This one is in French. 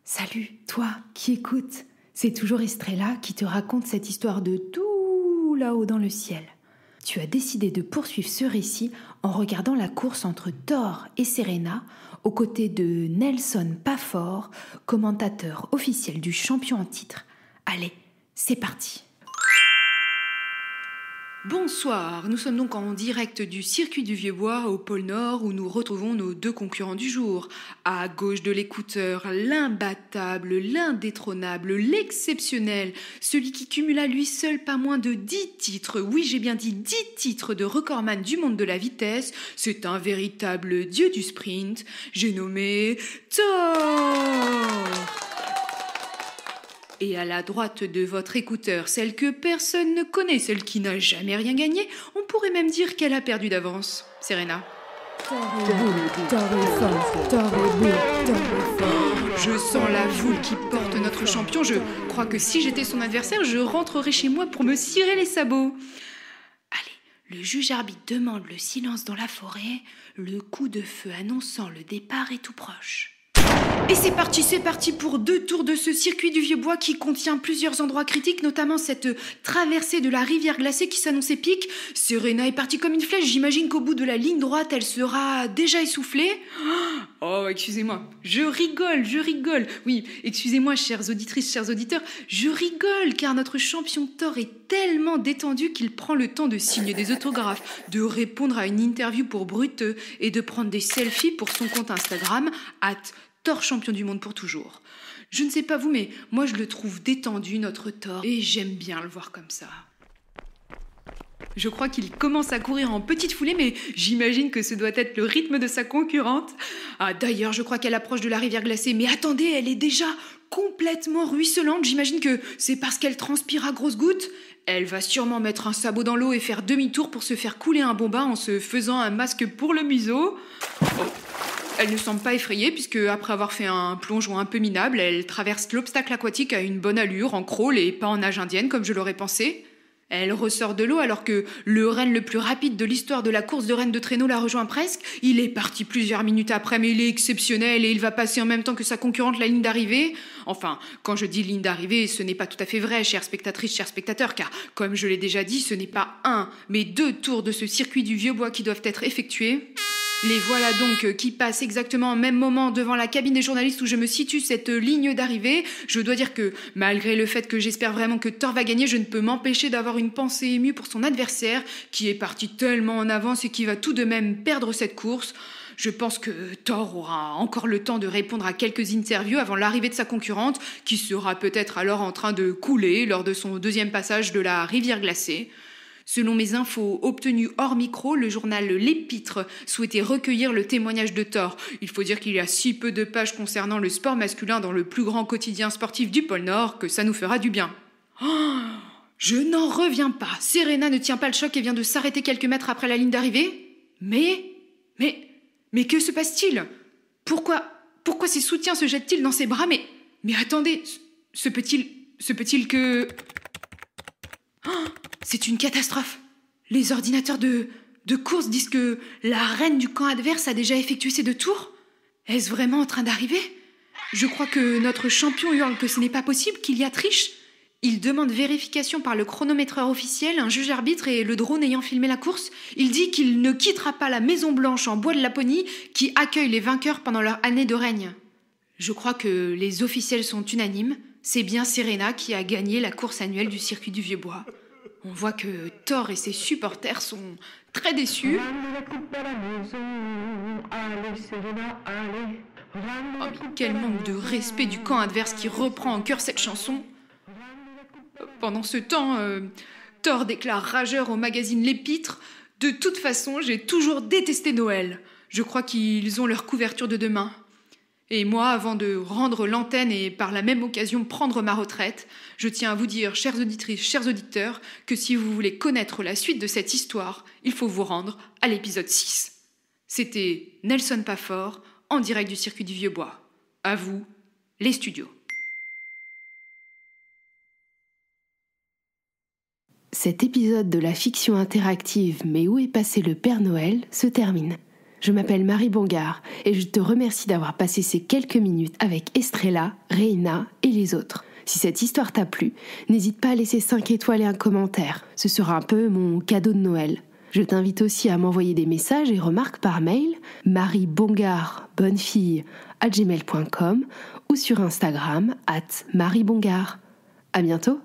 Salut, toi qui écoutes, c'est toujours Estrella qui te raconte cette histoire de tout là-haut dans le ciel. Tu as décidé de poursuivre ce récit en regardant la course entre Thor et Serena, aux côtés de Nelson Pafford, commentateur officiel du champion en titre. Allez, c'est parti. Bonsoir, nous sommes donc en direct du circuit du Vieux-Bois au pôle Nord où nous retrouvons nos deux concurrents du jour. À gauche de l'écouteur, l'imbattable, l'indétrônable, l'exceptionnel, celui qui cumule à lui seul pas moins de 10 titres, oui j'ai bien dit 10 titres de recordman du monde de la vitesse, c'est un véritable dieu du sprint, j'ai nommé Thor. Et à la droite de votre écouteur, celle que personne ne connaît, celle qui n'a jamais rien gagné, on pourrait même dire qu'elle a perdu d'avance. Serena. Je sens la foule qui porte notre champion. Je crois que si j'étais son adversaire, je rentrerais chez moi pour me cirer les sabots. Allez, le juge arbitre demande le silence dans la forêt, le coup de feu annonçant le départ est tout proche. Et c'est parti pour 2 tours de ce circuit du Vieux-Bois qui contient plusieurs endroits critiques, notamment cette traversée de la rivière glacée qui s'annonce épique. Serena est partie comme une flèche, j'imagine qu'au bout de la ligne droite, elle sera déjà essoufflée. Oh, excusez-moi, je rigole. Oui, excusez-moi, chères auditrices, chers auditeurs, je rigole car notre champion Thor est tellement détendu qu'il prend le temps de signer des autographes, de répondre à une interview pour Bruteux et de prendre des selfies pour son compte Instagram, Thor champion du monde pour toujours. Je ne sais pas vous, mais moi je le trouve détendu, notre Thor, et j'aime bien le voir comme ça. Je crois qu'il commence à courir en petite foulée, mais j'imagine que ce doit être le rythme de sa concurrente. Ah, d'ailleurs, je crois qu'elle approche de la rivière glacée, mais attendez, elle est déjà complètement ruisselante. J'imagine que c'est parce qu'elle transpire à grosses gouttes. Elle va sûrement mettre un sabot dans l'eau et faire demi-tour pour se faire couler un bon bain en se faisant un masque pour le museau. Oh. Elle ne semble pas effrayée puisque, après avoir fait un plongeon un peu minable, elle traverse l'obstacle aquatique à une bonne allure, en crawl et pas en nage indienne comme je l'aurais pensé. Elle ressort de l'eau alors que le renne le plus rapide de l'histoire de la course de rennes de traîneau la rejoint presque. Il est parti plusieurs minutes après, mais il est exceptionnel et il va passer en même temps que sa concurrente la ligne d'arrivée. Enfin, quand je dis ligne d'arrivée, ce n'est pas tout à fait vrai, chères spectatrices, chers spectateurs, car, comme je l'ai déjà dit, ce n'est pas 1, mais 2 tours de ce circuit du Vieux-Bois qui doivent être effectués. Les voilà donc qui passent exactement au même moment devant la cabine des journalistes où je me situe cette ligne d'arrivée. Je dois dire que, malgré le fait que j'espère vraiment que Thor va gagner, je ne peux m'empêcher d'avoir une pensée émue pour son adversaire, qui est parti tellement en avance et qui va tout de même perdre cette course. Je pense que Thor aura encore le temps de répondre à quelques interviews avant l'arrivée de sa concurrente, qui sera peut-être alors en train de couler lors de son 2e passage de la rivière glacée. Selon mes infos obtenues hors micro, le journal L'Épître souhaitait recueillir le témoignage de Thor. Il faut dire qu'il y a si peu de pages concernant le sport masculin dans le plus grand quotidien sportif du pôle Nord que ça nous fera du bien. Oh, je n'en reviens pas. Serena ne tient pas le choc et vient de s'arrêter quelques mètres après la ligne d'arrivée. Mais que se passe-t-il ? Pourquoi ses soutiens se jettent-ils dans ses bras ? Mais attendez, se peut-il que... Oh, c'est une catastrophe. Les ordinateurs de course disent que la reine du camp adverse a déjà effectué ses 2 tours. Est-ce vraiment en train d'arriver ? Je crois que notre champion hurle que ce n'est pas possible, qu'il y a triche. Il demande vérification par le chronométreur officiel, un juge arbitre et le drone ayant filmé la course. Il dit qu'il ne quittera pas la Maison Blanche en bois de Laponie qui accueille les vainqueurs pendant leur année de règne. Je crois que les officiels sont unanimes. C'est bien Serena qui a gagné la course annuelle du circuit du Vieux-Bois. On voit que Thor et ses supporters sont très déçus. Oh, mais quel manque de respect du camp adverse qui reprend en chœur cette chanson. Pendant ce temps, Thor déclare rageur au magazine L'Épître. De toute façon, j'ai toujours détesté Noël. Je crois qu'ils ont leur couverture de demain. Et moi, avant de rendre l'antenne et par la même occasion prendre ma retraite, je tiens à vous dire, chères auditrices, chers auditeurs, que si vous voulez connaître la suite de cette histoire, il faut vous rendre à l'épisode 6. C'était Nelson Pafford, en direct du circuit du Vieux-Bois. À vous, les studios. Cet épisode de la fiction interactive « Mais où est passé le Père Noël ?» se termine. Je m'appelle Marie Bongard et je te remercie d'avoir passé ces quelques minutes avec Estrella, Reina et les autres. Si cette histoire t'a plu, n'hésite pas à laisser 5 étoiles et un commentaire. Ce sera un peu mon cadeau de Noël. Je t'invite aussi à m'envoyer des messages et remarques par mail mariebongardbonnefille@gmail.com ou sur Instagram @mariebongard. À bientôt.